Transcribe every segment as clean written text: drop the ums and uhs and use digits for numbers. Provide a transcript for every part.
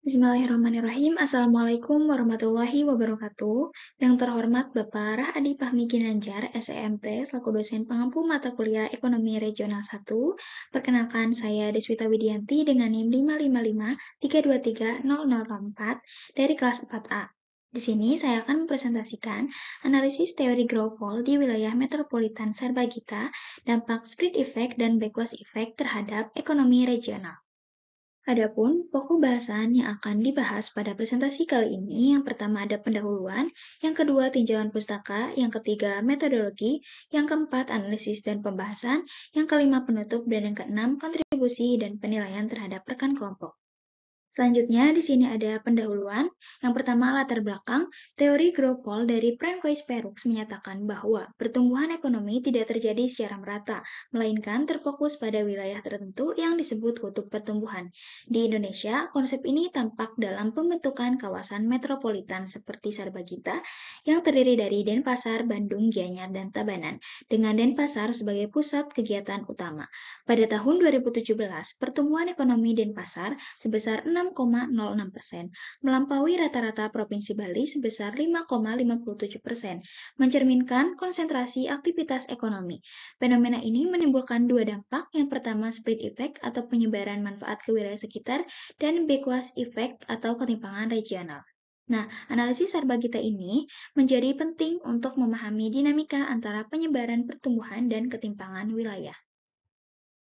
Bismillahirrahmanirrahim. Assalamualaikum warahmatullahi wabarakatuh. Yang terhormat Bapak Rahadi Fahmi Ginanjar, SEMT, selaku dosen pengampu mata kuliah Ekonomi Regional 1. Perkenalkan, saya Deswita Widianti dengan NIM 555323004 dari kelas 4A. Di sini saya akan mempresentasikan analisis teori Growth di wilayah metropolitan Sarbagita, dampak split effect dan backward effect terhadap ekonomi regional. Adapun pokok bahasan yang akan dibahas pada presentasi kali ini, yang pertama ada pendahuluan, yang kedua tinjauan pustaka, yang ketiga metodologi, yang keempat analisis dan pembahasan, yang kelima penutup, dan yang keenam kontribusi dan penilaian terhadap rekan kelompok. Selanjutnya, di sini ada pendahuluan. Yang pertama, latar belakang. Teori Gropol dari Francois Perux menyatakan bahwa pertumbuhan ekonomi tidak terjadi secara merata, melainkan terfokus pada wilayah tertentu yang disebut kutub pertumbuhan. Di Indonesia, konsep ini tampak dalam pembentukan kawasan metropolitan seperti Sarbagita yang terdiri dari Denpasar, Bandung, Gianyar, dan Tabanan, dengan Denpasar sebagai pusat kegiatan utama. Pada tahun 2017, pertumbuhan ekonomi Denpasar sebesar 6,06%, melampaui rata-rata Provinsi Bali sebesar 5,57%, mencerminkan konsentrasi aktivitas ekonomi. Fenomena ini menimbulkan dua dampak, yang pertama split effect atau penyebaran manfaat ke wilayah sekitar, dan backward effect atau ketimpangan regional. Nah, analisis Sarbagita ini menjadi penting untuk memahami dinamika antara penyebaran pertumbuhan dan ketimpangan wilayah.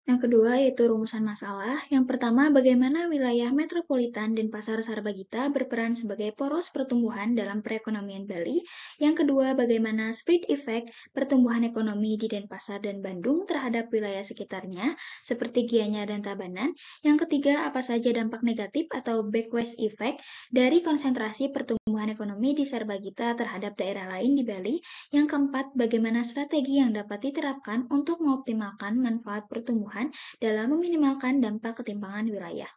Yang kedua yaitu rumusan masalah. Yang pertama, bagaimana wilayah metropolitan Denpasar Sarbagita berperan sebagai poros pertumbuhan dalam perekonomian Bali. Yang kedua, bagaimana split effect pertumbuhan ekonomi di Denpasar dan Bandung terhadap wilayah sekitarnya, seperti Gianyar dan Tabanan. Yang ketiga, apa saja dampak negatif atau backward effect dari konsentrasi pertumbuhan ekonomi di Sarbagita terhadap daerah lain di Bali. Yang keempat, bagaimana strategi yang dapat diterapkan untuk mengoptimalkan manfaat pertumbuhan dalam meminimalkan dampak ketimpangan wilayah.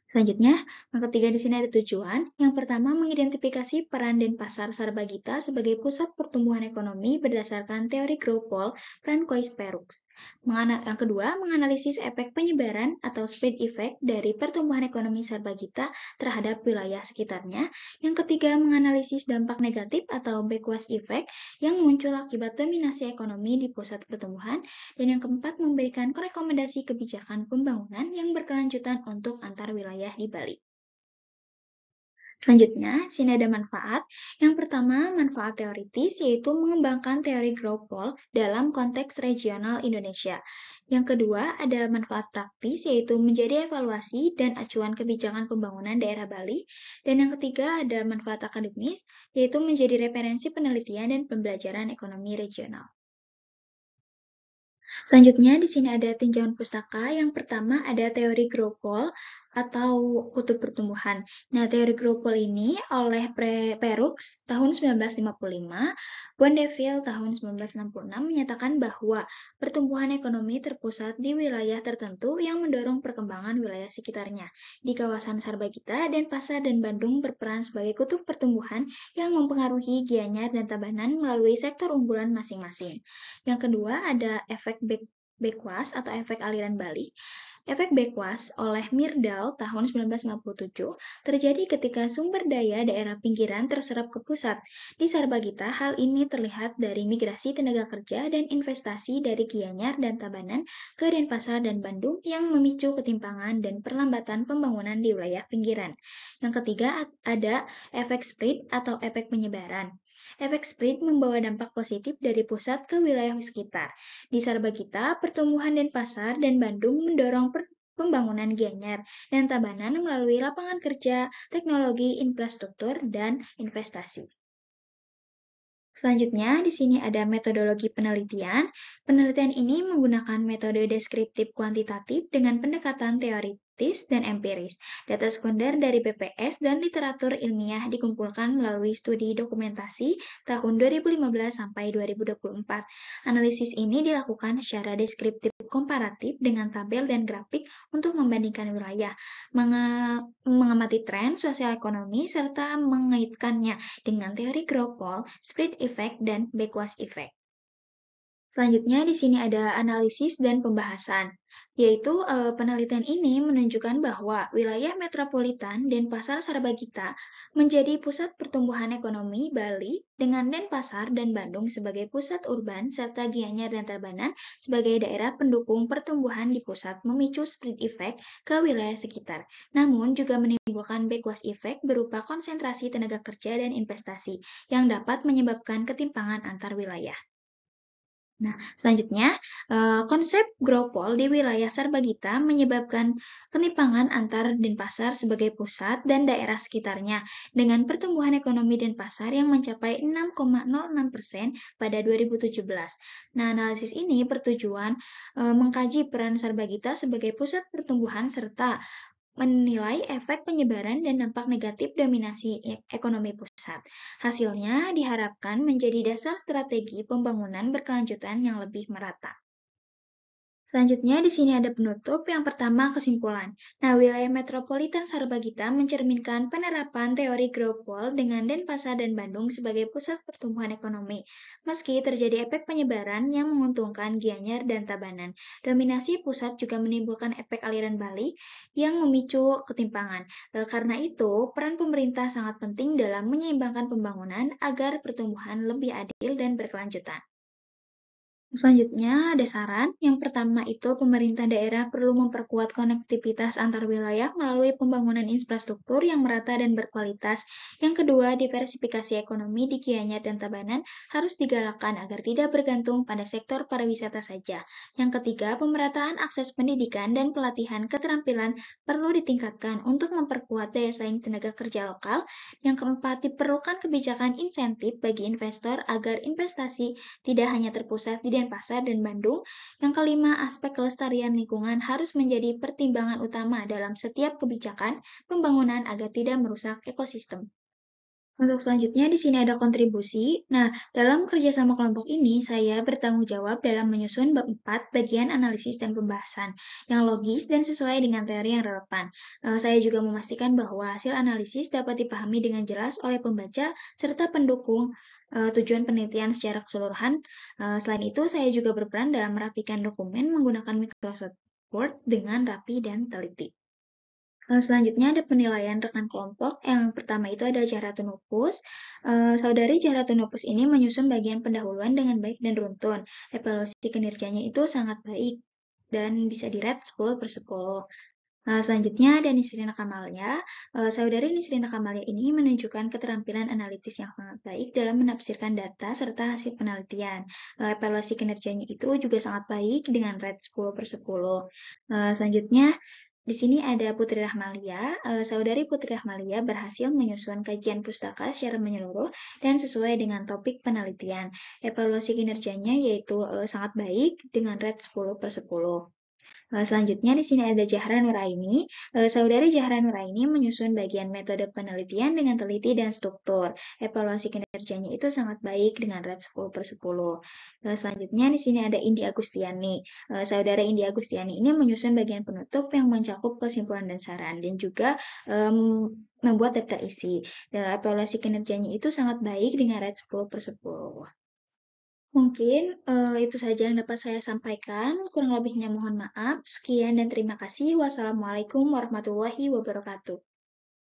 Selanjutnya, yang ketiga di sini ada tujuan. Yang pertama, mengidentifikasi peran Denpasar Sarbagita sebagai pusat pertumbuhan ekonomi berdasarkan teori Gropol Francois Perux. Yang kedua, menganalisis efek penyebaran atau split effect dari pertumbuhan ekonomi Sarbagita terhadap wilayah sekitarnya. Yang ketiga, menganalisis dampak negatif atau backward effect yang muncul akibat dominasi ekonomi di pusat pertumbuhan. Dan yang keempat, memberikan rekomendasi kebijakan pembangunan yang berkelanjutan untuk antar wilayah di Bali. Selanjutnya, sini ada manfaat. Yang pertama, manfaat teoritis, yaitu mengembangkan teori Gropol dalam konteks regional Indonesia. Yang kedua, ada manfaat praktis, yaitu menjadi evaluasi dan acuan kebijakan pembangunan daerah Bali. Dan yang ketiga, ada manfaat akademis, yaitu menjadi referensi penelitian dan pembelajaran ekonomi regional. Selanjutnya, di sini ada tinjauan pustaka. Yang pertama ada teori Gropol atau kutub pertumbuhan. Nah, teori Gropol ini oleh Perux tahun 1955, Bondeville tahun 1966 menyatakan bahwa pertumbuhan ekonomi terpusat di wilayah tertentu yang mendorong perkembangan wilayah sekitarnya. Di kawasan Sarbagita, Denpasar, dan Bandung berperan sebagai kutub pertumbuhan yang mempengaruhi Gianyar dan Tabanan melalui sektor unggulan masing-masing. Yang kedua ada efek Bekwas atau efek aliran balik. Efek Bekwas oleh Myrdal tahun 1957 terjadi ketika sumber daya daerah pinggiran terserap ke pusat. Di Sarbagita, hal ini terlihat dari migrasi tenaga kerja dan investasi dari Gianyar dan Tabanan ke Denpasar dan Bandung yang memicu ketimpangan dan perlambatan pembangunan di wilayah pinggiran. Yang ketiga ada efek spread atau efek penyebaran. Efek spread membawa dampak positif dari pusat ke wilayah sekitar. Di Sarbagita, pertumbuhan Denpasar dan Bandung mendorong pembangunan Gianyar dan Tabanan melalui lapangan kerja, teknologi, infrastruktur, dan investasi. Selanjutnya, di sini ada metodologi penelitian. Penelitian ini menggunakan metode deskriptif kuantitatif dengan pendekatan teoritis dan empiris. Data sekunder dari BPS dan literatur ilmiah dikumpulkan melalui studi dokumentasi tahun 2015 sampai 2024. Analisis ini dilakukan secara deskriptif komparatif dengan tabel dan grafik untuk membandingkan wilayah, mengamati tren sosial ekonomi, serta mengaitkannya dengan teori Gropol, split effect, dan backward effect. Selanjutnya di sini ada analisis dan pembahasan. Yaitu penelitian ini menunjukkan bahwa wilayah metropolitan Denpasar Sarbagita menjadi pusat pertumbuhan ekonomi Bali dengan Denpasar dan Bandung sebagai pusat urban serta Gianyar dan Tabanan sebagai daerah pendukung pertumbuhan di pusat memicu spread effect ke wilayah sekitar. Namun juga menimbulkan backwash effect berupa konsentrasi tenaga kerja dan investasi yang dapat menyebabkan ketimpangan antar wilayah. Nah, selanjutnya, konsep Gropol di wilayah Sarbagita menyebabkan ketimpangan antar Denpasar sebagai pusat dan daerah sekitarnya dengan pertumbuhan ekonomi Denpasar yang mencapai 6,06% pada 2017. Nah, analisis ini bertujuan mengkaji peran Sarbagita sebagai pusat pertumbuhan serta menilai efek penyebaran dan dampak negatif dominasi ekonomi pusat. Hasilnya diharapkan menjadi dasar strategi pembangunan berkelanjutan yang lebih merata. Selanjutnya di sini ada penutup. Yang pertama kesimpulan. Nah, wilayah metropolitan Sarbagita mencerminkan penerapan teori Gropol dengan Denpasar dan Bandung sebagai pusat pertumbuhan ekonomi. Meski terjadi efek penyebaran yang menguntungkan Gianyar dan Tabanan, dominasi pusat juga menimbulkan efek aliran balik yang memicu ketimpangan. Karena itu, peran pemerintah sangat penting dalam menyeimbangkan pembangunan agar pertumbuhan lebih adil dan berkelanjutan. Selanjutnya ada saran. Yang pertama itu pemerintah daerah perlu memperkuat konektivitas antar wilayah melalui pembangunan infrastruktur yang merata dan berkualitas. Yang kedua, diversifikasi ekonomi di Gianyar dan Tabanan harus digalakkan agar tidak bergantung pada sektor pariwisata saja. Yang ketiga, pemerataan akses pendidikan dan pelatihan keterampilan perlu ditingkatkan untuk memperkuat daya saing tenaga kerja lokal. Yang keempat, diperlukan kebijakan insentif bagi investor agar investasi tidak hanya terpusat di Denpasar dan Bandung. Yang kelima, aspek kelestarian lingkungan harus menjadi pertimbangan utama dalam setiap kebijakan pembangunan agar tidak merusak ekosistem. Untuk selanjutnya di sini ada kontribusi. Nah, dalam kerjasama kelompok ini, saya bertanggung jawab dalam menyusun bab 4 bagian analisis dan pembahasan yang logis dan sesuai dengan teori yang relevan. Saya juga memastikan bahwa hasil analisis dapat dipahami dengan jelas oleh pembaca serta pendukung tujuan penelitian secara keseluruhan. Selain itu, saya juga berperan dalam merapikan dokumen menggunakan Microsoft Word dengan rapi dan teliti. Selanjutnya ada penilaian rekan kelompok. Yang pertama itu ada Jahratunupus. Saudari Jahratunupus ini menyusun bagian pendahuluan dengan baik dan runtun. Evaluasi kinerjanya itu sangat baik dan bisa di-rate 10 per 10. Selanjutnya ada Nisrina Kamalia. Saudari Nisrina Kamalia ini menunjukkan keterampilan analitis yang sangat baik dalam menafsirkan data serta hasil penelitian. Evaluasi kinerjanya itu juga sangat baik dengan rate 10 per 10. Selanjutnya, di sini ada Putri Rahmalia. Saudari Putri Rahmalia berhasil menyusun kajian pustaka secara menyeluruh dan sesuai dengan topik penelitian. Evaluasi kinerjanya yaitu sangat baik dengan rate 10 per 10. Selanjutnya di sini ada Zahra Nuraini. Saudari Zahra Nuraini menyusun bagian metode penelitian dengan teliti dan struktur. Evaluasi kinerjanya itu sangat baik dengan rate 10 per 10. Selanjutnya di sini ada Indi Agustiani. Saudara Indi Agustiani ini menyusun bagian penutup yang mencakup kesimpulan dan saran dan juga membuat daftar isi. Evaluasi kinerjanya itu sangat baik dengan rate 10 per 10. Mungkin itu saja yang dapat saya sampaikan. Kurang lebihnya mohon maaf. Sekian dan terima kasih. Wassalamualaikum warahmatullahi wabarakatuh.